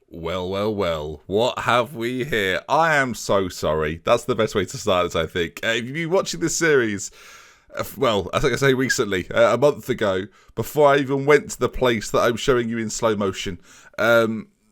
Well, well, well, what have we here? I am so sorry. That's the best way to start this, I think. If you've been watching this series, well, I think I say recently, a month ago, before I even went to the place that I'm showing you in slow motion,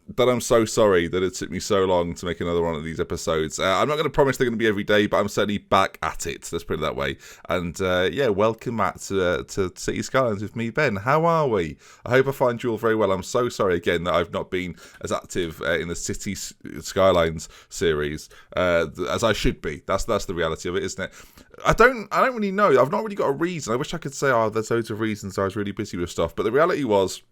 but I'm so sorry that it took me so long to make another one of these episodes. I'm not going to promise they're going to be every day, but I'm certainly back at it. Let's put it that way. And yeah, welcome back to Citie Skylines with me, Ben. How are we? I hope I find you all very well. I'm so sorry again that I've not been as active in the Citie Skylines series as I should be. That's the reality of it, isn't it? I don't really know. I've not really got a reason. I wish I could say, oh, there's loads of reasons. I was really busy with stuff, but the reality was,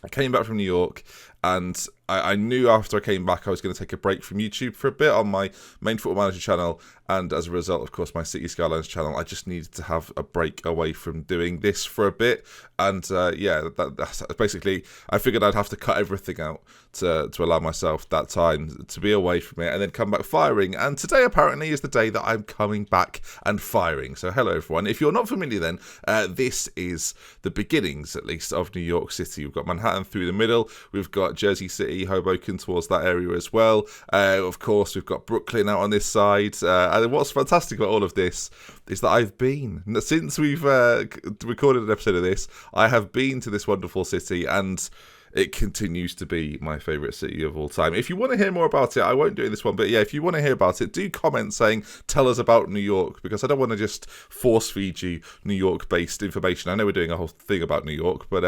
I came back from New York, and I knew after I came back I was going to take a break from YouTube for a bit on my main Football Manager channel, and as a result, of course, my Citie Skylines channel. I just needed to have a break away from doing this for a bit, and yeah, that's basically, I figured I'd have to cut everything out to allow myself that time to be away from it and then come back firing. And today apparently is the day that I'm coming back and firing. So hello everyone. If you're not familiar then, this is the beginnings at least of New York City. We've got Manhattan through the middle, we've got Jersey City, Hoboken towards that area as well. Of course we've got Brooklyn out on this side, and what's fantastic about all of this is that I've been, since we've recorded an episode of this, I have been to this wonderful city, and it continues to be my favourite city of all time. If you want to hear more about it, I won't do this one, but yeah, if you want to hear about it, do comment saying, tell us about New York, because I don't want to just force feed you New York-based information. I know we're doing a whole thing about New York, but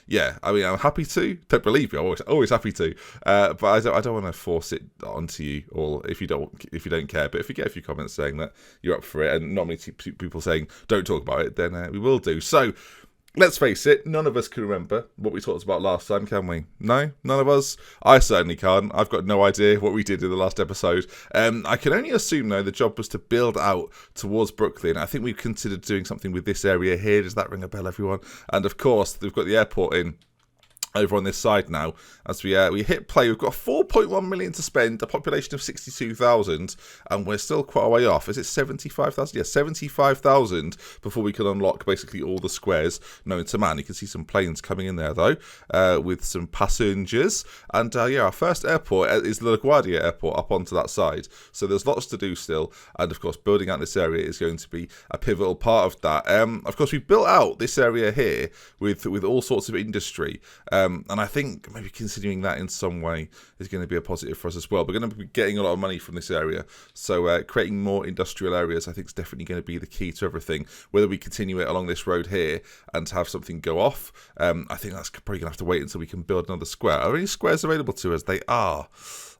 yeah, I mean, I'm happy to. Don't believe me, I'm always happy to. But I don't want to force it onto you all if you don't care. But if you get a few comments saying that you're up for it, and not many people saying don't talk about it, then we will do. So, let's face it, none of us can remember what we talked about last time, can we? No? None of us? I certainly can't. I've got no idea what we did in the last episode. I can only assume, though, the job was to build out towards Brooklyn. I think we've considered doing something with this area here. Does that ring a bell, everyone? And, of course, they've got the airport in over on this side now. As we hit play, we've got 4.1 million to spend, a population of 62,000, and we're still quite a way off. Is it 75,000? Yeah, 75,000 before we can unlock basically all the squares known to man. You can see some planes coming in there though, with some passengers. And yeah, our first airport is the LaGuardia airport up onto that side. So there's lots to do still, and of course building out this area is going to be a pivotal part of that. Of course, we've built out this area here with all sorts of industry. And I think maybe considering that in some way is going to be a positive for us as well. We're going to be getting a lot of money from this area. So creating more industrial areas, I think, is definitely going to be the key to everything. Whether we continue it along this road here and have something go off, I think that's probably going to have to wait until we can build another square. Are any squares available to us? They are.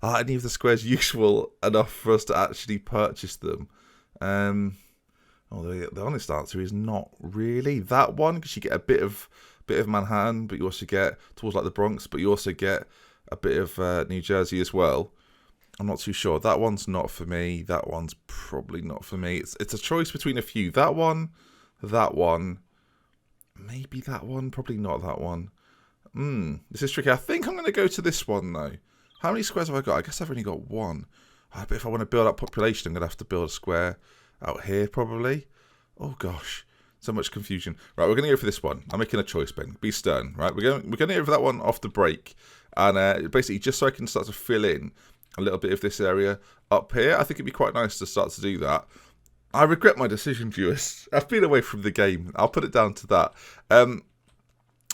Are any of the squares useful enough for us to actually purchase them? The honest answer is not really. That one, because you get a bit of Manhattan, but you also get towards like the Bronx, but you also get a bit of New Jersey as well. I'm not too sure. That one's not for me. That one's probably not for me. It's a choice between a few. That one, maybe that one, probably not that one. This is tricky. I think I'm going to go to this one though. How many squares have I got? I guess I've only got one. But if I want to build up population, I'm going to have to build a square out here probably. Oh gosh. So much confusion. Right, we're going to go for this one. I'm making a choice, Ben. Be stern, right? We're going to go for that one off the break. And basically, just so I can start to fill in a little bit of this area up here, I think it'd be quite nice to start to do that. I regret my decision, viewers. I've been away from the game. I'll put it down to that.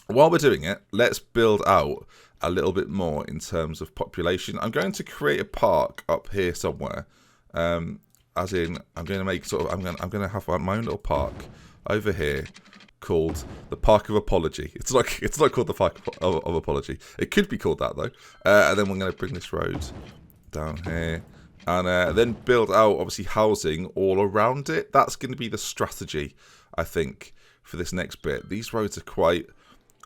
While we're doing it, let's build out a little bit more in terms of population. I'm going to create a park up here somewhere. As in, I'm going to make I'm going to have my own little park over here called the Park of Apology. It's not called the Park of Apology. It could be called that though. And then we're going to bring this road down here and then build out obviously housing all around it. That's going to be the strategy, I think, for this next bit. These roads are quite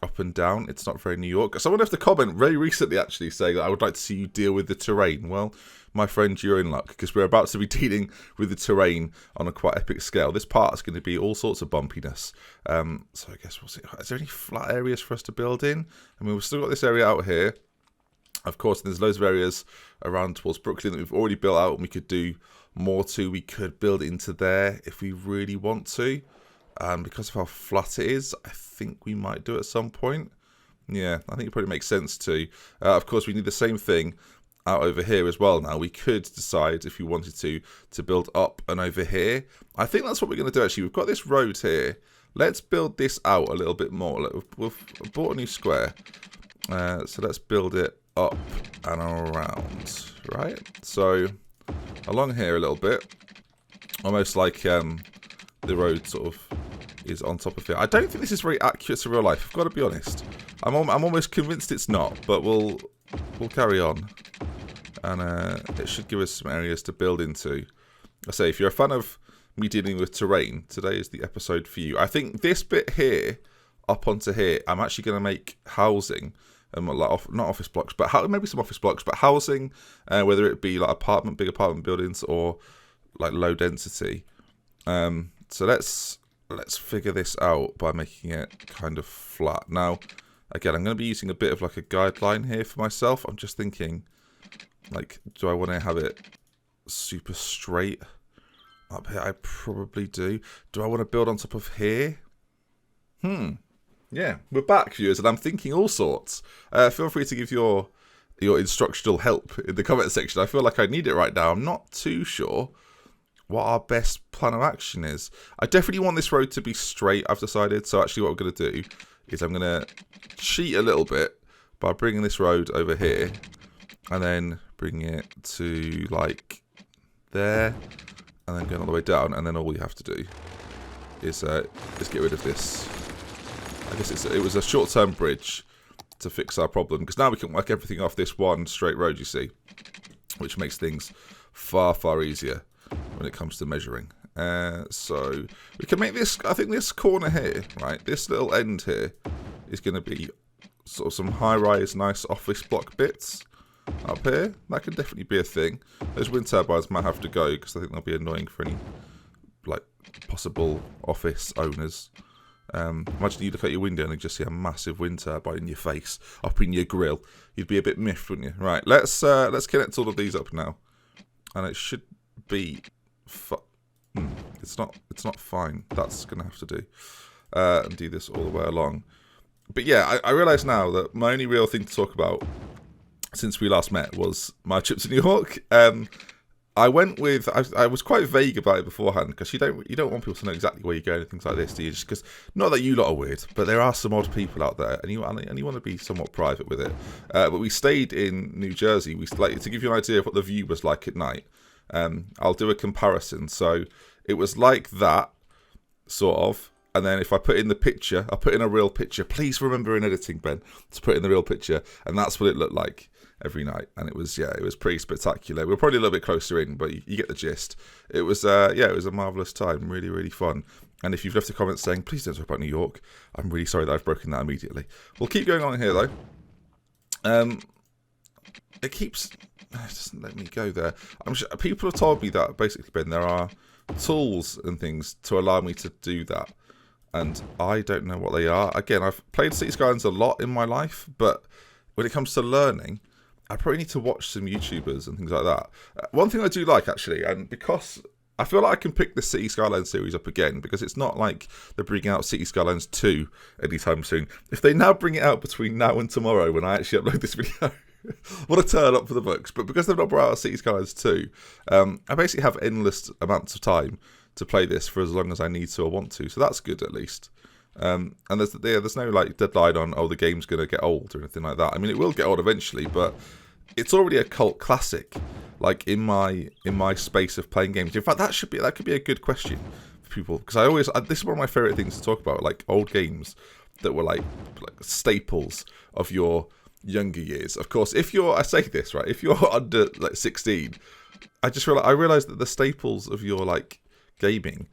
up and down. It's not very New York. Someone left a comment very recently actually saying that I would like to see you deal with the terrain. Well, my friend, you're in luck because we're about to be dealing with the terrain on a quite epic scale. This part is going to be all sorts of bumpiness. So I guess we'll see. Is there any flat areas for us to build in? I mean, we've still got this area out here. Of course, there's loads of areas around towards Brooklyn that we've already built out and we could do more to. We could build into there if we really want to. Because of how flat it is, I think we might do it at some point. Yeah, I think it probably makes sense too. Of course, we need the same thing out over here as well now. We could decide if you wanted to build up and over here. I think that's what we're going to do actually. We've got this road here. Let's build this out a little bit more. We've bought a new square. So let's build it up and around, right? So along here a little bit. Almost like the road sort of is on top of it. I don't think this is very accurate to real life, I've got to be honest. I'm almost convinced it's not, but we'll carry on. And it should give us some areas to build into. I say, if you're a fan of me dealing with terrain, today is the episode for you. I think this bit here, up onto here, I'm actually going to make housing, like not office blocks, but maybe some office blocks, but housing, whether it be like big apartment buildings or like low density. So let's figure this out by making it kind of flat. Now, again, I'm going to be using a bit of like a guideline here for myself. I'm just thinking, like, do I want to have it super straight up here? I probably do. Do I want to build on top of here? Yeah, we're back, viewers, and I'm thinking all sorts. Feel free to give your instructional help in the comment section. I feel like I need it right now. I'm not too sure what our best plan of action is. I definitely want this road to be straight, I've decided. So actually what I'm going to do is I'm going to cheat a little bit by bringing this road over here and then bring it to like there and then going all the way down, and then all we have to do is get rid of this. I guess it was a short-term bridge to fix our problem, because now we can work everything off this one straight road, you see, which makes things far, far easier when it comes to measuring. So we can make this, I think this corner here, right, this little end here is going to be sort of some high-rise, nice office block bits up here. That could definitely be a thing. Those wind turbines might have to go because I think they'll be annoying for any like possible office owners. Imagine you look out your window and you just see a massive wind turbine in your face, up in your grill. You'd be a bit miffed, wouldn't you? Right, let's connect all of these up now, and it should be. It's not fine. That's gonna have to do, and do this all the way along. But yeah, I realise now that my only real thing to talk about since we last met was my trip to New York. I went with, I was quite vague about it beforehand, because you don't want people to know exactly where you're going and things like this, do you? Just because, not that you lot are weird, but there are some odd people out there, and you want to be somewhat private with it. But we stayed in New Jersey. To give you an idea of what the view was like at night. I'll do a comparison. So it was like that, sort of. And then if I put in the picture, I'll put in a real picture. Please remember in editing, Ben, to put in the real picture, and that's what it looked like every night. And it was pretty spectacular. We were probably a little bit closer in, but you get the gist. It was it was a marvelous time, really, really fun. And if you've left a comment saying please don't talk about New York, I'm really sorry that I've broken that immediately. We'll keep going on here though. It doesn't let me go there. I'm sure people have told me that basically, Ben, there are tools and things to allow me to do that, and I don't know what they are. Again, I've played Citie Skylines a lot in my life, but when it comes to learning, I probably need to watch some YouTubers and things like that. One thing I do like, actually, and because I feel like I can pick the Citie Skylines series up again, because it's not like they're bringing out Citie Skylines 2 anytime soon. If they now bring it out between now and tomorrow when I actually upload this video, what a turn up for the books. But because they've not brought out Citie Skylines 2, I basically have endless amounts of time to play this for as long as I need to or want to. So that's good, at least. And there's no like deadline on the game's going to get old or anything like that. I mean, it will get old eventually, but it's already a cult classic, like in my space of playing games. In fact, that could be a good question for people, because this is one of my favorite things to talk about, like old games that were like staples of your younger years. Of course, if you're under like 16, I realized that the staples of your like gaming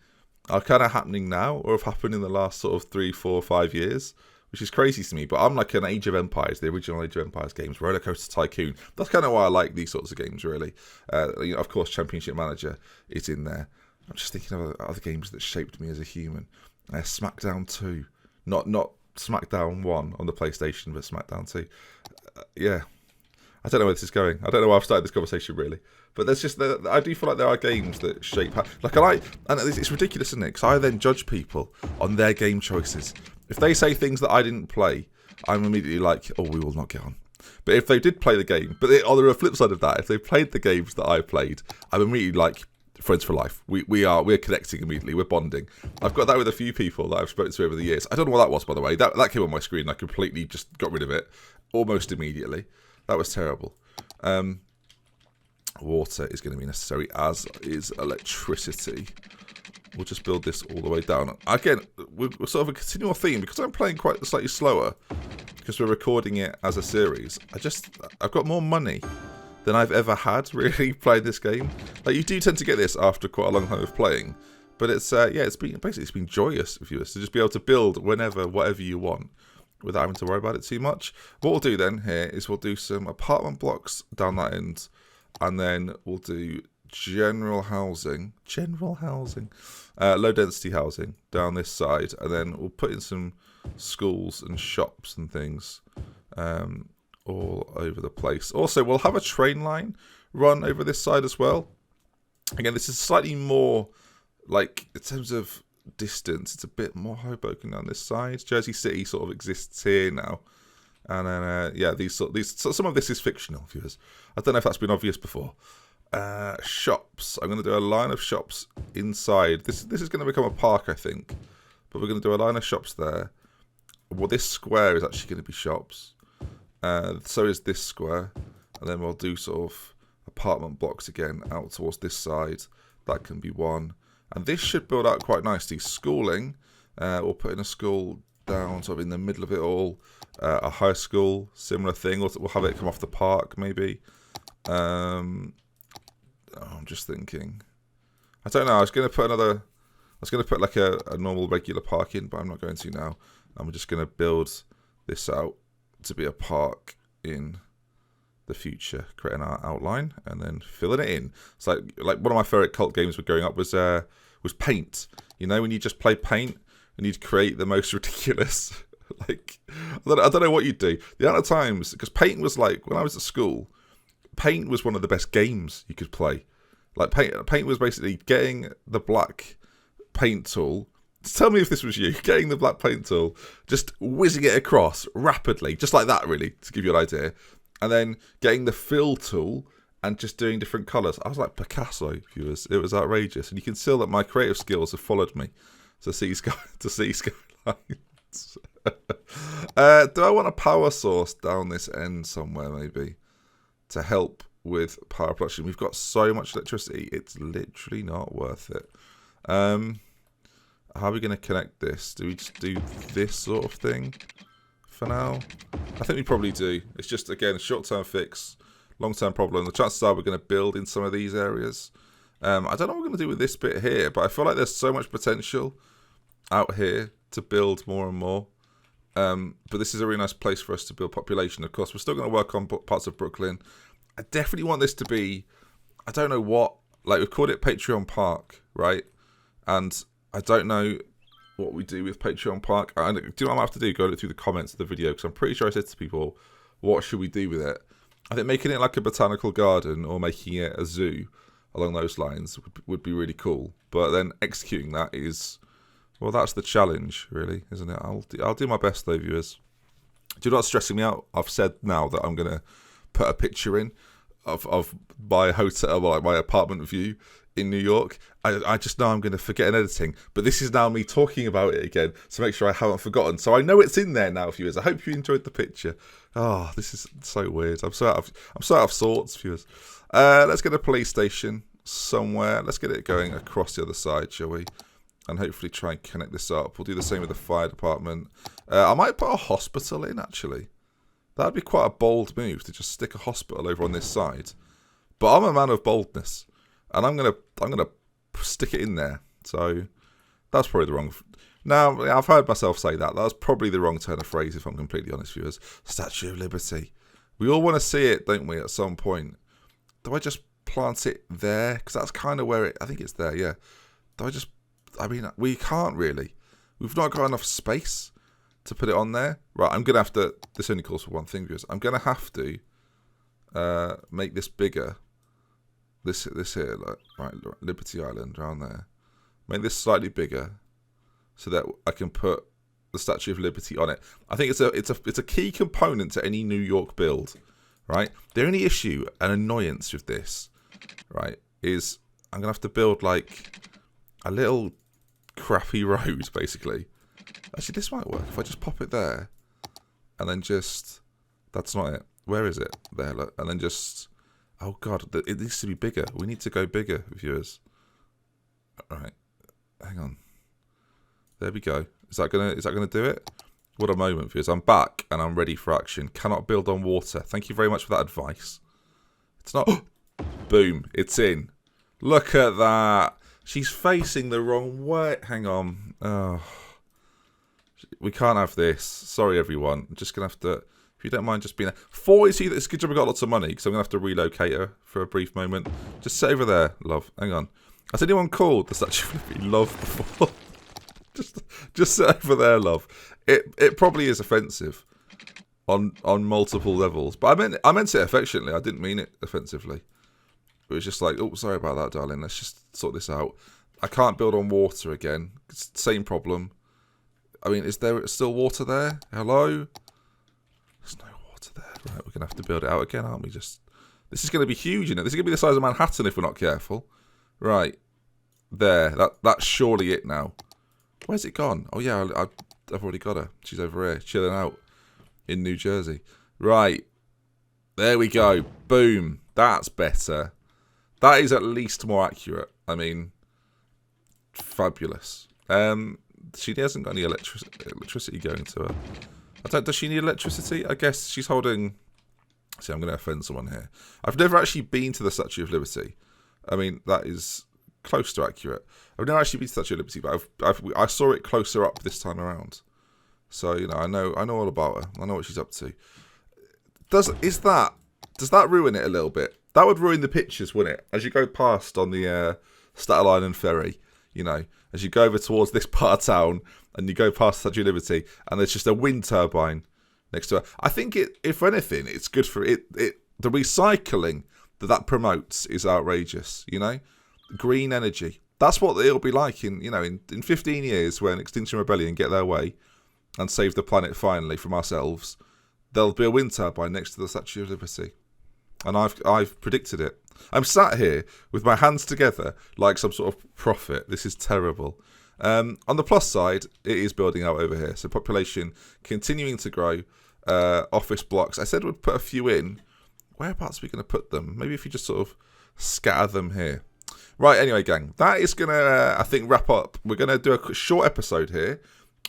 are kind of happening now, or have happened in the last sort of 3, 4, 5 years, which is crazy to me. But I'm like an Age of Empires, the original Age of Empires games, Roller Coaster Tycoon. That's kind of why I like these sorts of games, really. Of course, Championship Manager is in there. I'm just thinking of other games that shaped me as a human. SmackDown 2, not SmackDown 1 on the PlayStation, but SmackDown 2. Yeah, I don't know where this is going. I don't know why I've started this conversation, really. But I do feel like there are games that shape and it's ridiculous, isn't it? Because I then judge people on their game choices. If they say things that I didn't play, I'm immediately like, oh, we will not get on. But if they did play the game, but on the flip side of that, if they played the games that I played, I'm immediately like, friends for life. We're connecting immediately. We're bonding. I've got that with a few people that I've spoken to over the years. I don't know what that was, by the way. That came on my screen. I completely just got rid of it almost immediately. That was terrible. Water is going to be necessary, as is electricity. We'll just build this all the way down. Again, we're sort of a continual theme because I'm playing quite slightly slower because we're recording it as a series. I've got more money than I've ever had really playing this game. Like, you do tend to get this after quite a long time of playing, but it's it's been joyous for you to just be able to build whenever, whatever you want, without having to worry about it too much. What we'll do then here is we'll do some apartment blocks down that end, and then we'll do general housing, low density housing down this side, and then we'll put in some schools and shops and things all over the place. Also, we'll have a train line run over this side as well. Again, this is slightly more, like, in terms of distance, it's a bit more Hoboken on this side. Jersey City sort of exists here now. And then, some of this is fictional, viewers. I don't know if that's been obvious before. Shops. I'm going to do a line of shops inside. This is going to become a park, I think. But we're going to do a line of shops there. Well, this square is actually going to be shops. So is this square. And then we'll do sort of apartment blocks again out towards this side. That can be one. And this should build out quite nicely. Schooling. We'll put in a school down sort of in the middle of it all. A high school, similar thing. We'll have it come off the park, maybe. I'm just thinking. I don't know. I was going to put like a normal regular park in, but I'm not going to now. I'm just going to build this out to be a park in the future, creating our outline and then filling it in. It's like one of my favorite cult games when growing up was Paint. You know, when you just play Paint and you'd create the most ridiculous. Like, I don't know what you'd do. The amount of times, because Paint was like, when I was at school, Paint was one of the best games you could play. Like, Paint was basically getting the black paint tool. Tell me if this was you. Getting the black paint tool, just whizzing it across rapidly, just like that, really, to give you an idea. And then getting the fill tool and just doing different colours. I was like Picasso, viewers. It was outrageous. And you can see that my creative skills have followed me to see Skylines. Do I want a power source down this end somewhere, maybe, to help with power production? We've got so much electricity, it's literally not worth it. How are we going to connect this? Do we just do this sort of thing for now? I think we probably do. It's just, again, a short-term fix, long-term problem. The chances are we're going to build in some of these areas. I don't know what we're going to do with this bit here, but I feel like there's so much potential out here to build more and more. But this is a really nice place for us to build population. Of course, we're still going to work on parts of Brooklyn. I definitely want this to be, I don't know what, like, we've called it Patreon Park, right? And I don't know what we do with Patreon Park. Do you know what I'm going to have to do? Go through the comments of the video, because I'm pretty sure I said to people, what should we do with it? I think making it like a botanical garden or making it a zoo along those lines would be really cool. But then executing that is, well, that's the challenge, really, isn't it? I'll do my best, though, viewers. Do you know what's stressing me out? I've said now that I'm going to put a picture in of my hotel, like my apartment view in New York. I just know I'm going to forget in editing, but this is now me talking about it again to make sure I haven't forgotten. So I know it's in there now, viewers. I hope you enjoyed the picture. Oh, this is so weird. I'm so out of sorts, viewers. Let's get a police station somewhere. Let's get it going across the other side, shall we? And hopefully try and connect this up. We'll do the same with the fire department. I might put a hospital in, actually. That'd be quite a bold move to just stick a hospital over on this side. But I'm a man of boldness, and I'm gonna stick it in there. So that's probably the wrong. Now, I've heard myself say that. That was probably the wrong turn of phrase, if I'm completely honest, viewers. Statue of Liberty. We all want to see it, don't we? At some point. Do I just plant it there? Because that's kind of where it. I think it's there. Yeah. Do I just? I mean, we can't really. We've not got enough space to put it on there. Right, I'm going to have to... This only calls for one thing, viewers. I'm going to have to make this bigger. This here, like, right, Liberty Island, around there. Make this slightly bigger so that I can put the Statue of Liberty on it. I think it's a key component to any New York build, right? The only issue and annoyance with this, right, is I'm gonna have to build like a little crappy road, basically. Actually, this might work if I just pop it there, and then just that's not it. Where is it? There, look, and then just oh god, it needs to be bigger. We need to go bigger, viewers. All right, hang on. There we go. Is that gonna do it? What a moment, viewers. I'm back and I'm ready for action. Cannot build on water. Thank you very much for that advice. It's not. Boom! It's in. Look at that. She's facing the wrong way. Hang on. Oh, we can't have this. Sorry, everyone. I'm just gonna have to. If you don't mind, just being there. 40. It's a good job we got lots of money because I'm gonna have to relocate her for a brief moment. Just sit over there, love. Hang on. Has anyone called the Statue of Liberty love before? Just sit over there, love. It probably is offensive on multiple levels, but I meant it affectionately. I didn't mean it offensively. It was just like, oh, sorry about that, darling. Let's just sort this out. I can't build on water again. It's the same problem. I mean, is there still water there? Hello? There's no water there. Right, we're gonna have to build it out again, aren't we? This is gonna be huge, isn't it? This is gonna be the size of Manhattan if we're not careful. Right there. That's surely it now. Where's it gone? Oh yeah, I've already got her. She's over here, chilling out in New Jersey. Right. There we go. Boom. That's better. That is at least more accurate. I mean, fabulous. She hasn't got any electricity going to her. Does she need electricity? I guess she's holding... See, I'm going to offend someone here. I've never actually been to the Statue of Liberty. I mean, that is close to accurate. I've never actually been to the Statue of Liberty, but I saw it closer up this time around. So, you know, I know all about her. I know what she's up to. Does that ruin it a little bit? That would ruin the pictures, wouldn't it? As you go past on the Staten Island ferry, you know, as you go over towards this part of town and you go past Statue of Liberty and there's just a wind turbine next to her. I think if anything, it's good for it. The recycling that promotes is outrageous, you know? Green energy. That's what it'll be like in 15 years when Extinction Rebellion get their way and save the planet finally from ourselves. There'll be a wind turbine next to the Statue of Liberty. And I've predicted it. I'm sat here with my hands together like some sort of prophet. This is terrible. On the plus side, it is building out over here. So population continuing to grow. Office blocks. I said we'd put a few in. Whereabouts are we going to put them? Maybe if you just sort of scatter them here. Right, anyway, gang. That is going to, I think, wrap up. We're going to do a short episode here.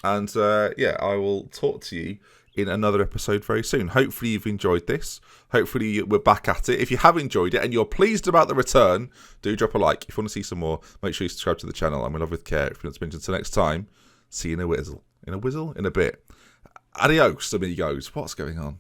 And, yeah, I will talk to you in another episode very soon. Hopefully you've enjoyed this. Hopefully we're back at it. If you have enjoyed it and you're pleased about the return, do drop a like. If you want to see some more, make sure you subscribe to the channel. I'm in love with care. If you want to mention until next time, see you in a whizzle. In a bit. Adios, amigos. What's going on?